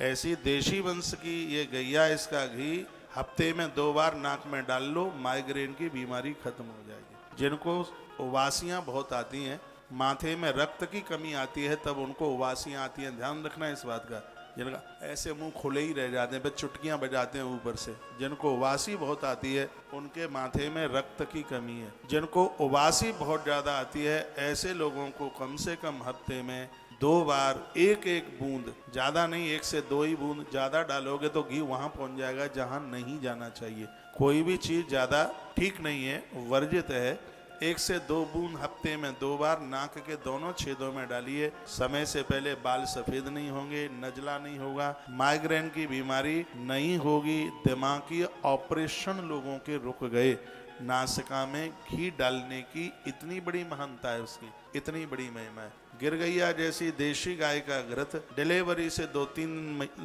ऐसी देशी वंश की ये गैया, इसका घी हफ्ते में 2 बार नाक में डाल लो, माइग्रेन की बीमारी खत्म हो जाएगी। जिनको उबासियां बहुत आती हैं, माथे में रक्त की कमी आती है, तब उनको उबासियां आती हैं, ध्यान रखना इस बात का। जिनका ऐसे मुंह खुले ही रह जाते हैं, बस चुटकियां बजाते हैं ऊपर से, जिनको उबासी बहुत आती है उनके माथे में रक्त की कमी है। जिनको उबासी बहुत ज़्यादा आती है, ऐसे लोगों को कम से कम हफ्ते में 2 बार 1-1 बूंद, ज़्यादा नहीं, 1 से 2 ही बूंद, ज़्यादा डालोगे तो घी वहाँ पहुँच जाएगा जहाँ नहीं जाना चाहिए। कोई भी चीज़ ज़्यादा ठीक नहीं है, वर्जित है। 1 से 2 बूंद हफ्ते में 2 बार नाक के दोनों छेदों में डालिए। समय से पहले बाल सफ़ेद नहीं होंगे, नजला नहीं होगा, माइग्रेन की बीमारी नहीं होगी। दिमागी ऑपरेशन लोगों के रुक गए। नासिका में घी डालने की इतनी बड़ी महानता है, उसकी इतनी बड़ी महिमा है। गिरगैया जैसी देशी गाय का घृत डिलीवरी से 2-3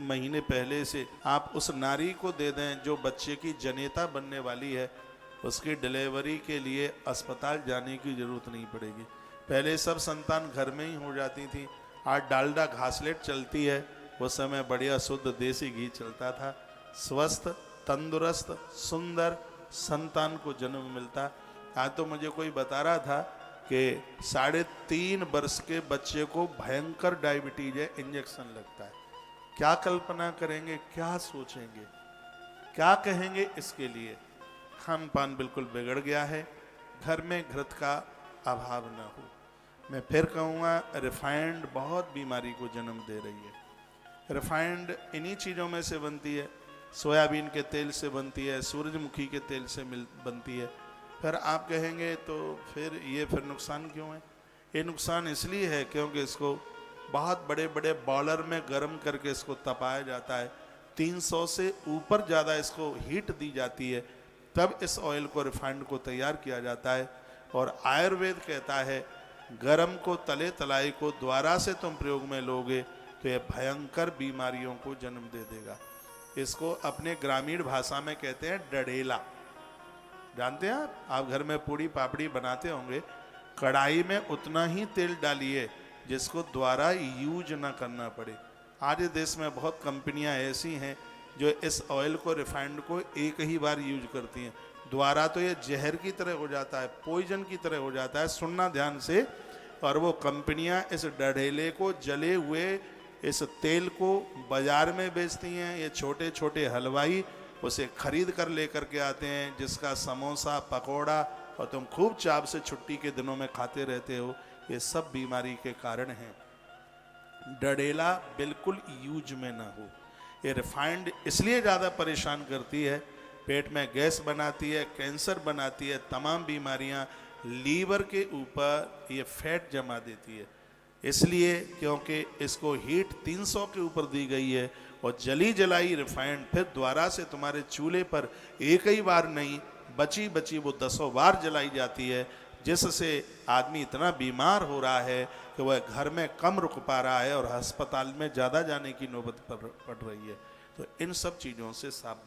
महीने पहले से आप उस नारी को दे दें जो बच्चे की जनेता बनने वाली है, उसकी डिलीवरी के लिए अस्पताल जाने की जरूरत नहीं पड़ेगी। पहले सब संतान घर में ही हो जाती थी। आज डालडा घासलेट चलती है, उस समय बढ़िया शुद्ध देसी घी चलता था। स्वस्थ, तंदुरुस्त, सुंदर संतान को जन्म मिलता। आज तो मुझे कोई बता रहा था कि 3.5 वर्ष के बच्चे को भयंकर डायबिटीज है, इंजेक्शन लगता है। क्या कल्पना करेंगे, क्या सोचेंगे, क्या कहेंगे इसके लिए। खान पान बिल्कुल बिगड़ गया है। घर में घृत का अभाव न हो। मैं फिर कहूँगा, रिफाइंड बहुत बीमारी को जन्म दे रही है। रिफाइंड इन्हीं चीज़ों में से बनती है, सोयाबीन के तेल से बनती है, सूरजमुखी के तेल से बनती है। फिर आप कहेंगे तो फिर नुकसान क्यों है। ये नुकसान इसलिए है क्योंकि इसको बहुत बड़े बड़े बॉयलर में गर्म करके इसको तपाया जाता है। 300 से ऊपर ज़्यादा इसको हीट दी जाती है, तब इस ऑयल को, रिफाइंड को तैयार किया जाता है। और आयुर्वेद कहता है, गरम को, तले तलाई को दोबारा से तुम प्रयोग में लोगे तो यह भयंकर बीमारियों को जन्म दे देगा। इसको अपने ग्रामीण भाषा में कहते हैं डडेला। जानते हैं आप घर में पूड़ी पापड़ी बनाते होंगे, कढ़ाई में उतना ही तेल डालिए जिसको दोबारा यूज ना करना पड़े। आज देश में बहुत कंपनियां ऐसी हैं जो इस ऑयल को, रिफाइंड को एक ही बार यूज करती हैं, दोबारा तो ये जहर की तरह हो जाता है, पॉइजन की तरह हो जाता है। सुनना ध्यान से। और वो कंपनियां इस डढेले को, जले हुए इस तेल को बाजार में बेचती हैं। ये छोटे छोटे हलवाई उसे खरीद कर लेकर के आते हैं, जिसका समोसा, पकोड़ा और तुम खूब चाव से छुट्टी के दिनों में खाते रहते हो। ये सब बीमारी के कारण हैं। डडेला बिल्कुल यूज में ना हो। ये रिफाइंड इसलिए ज़्यादा परेशान करती है, पेट में गैस बनाती है, कैंसर बनाती है, तमाम बीमारियां, लीवर के ऊपर ये फैट जमा देती है। इसलिए क्योंकि इसको हीट 300 के ऊपर दी गई है और जली जलाई रिफाइंड फिर दोबारा से तुम्हारे चूल्हे पर एक ही बार नहीं, बची बची वो 10 बार जलाई जाती है, जिससे आदमी इतना बीमार हो रहा है कि वह घर में कम रुक पा रहा है और अस्पताल में ज़्यादा जाने की नौबत पड़ रही है। तो इन सब चीज़ों से सावधान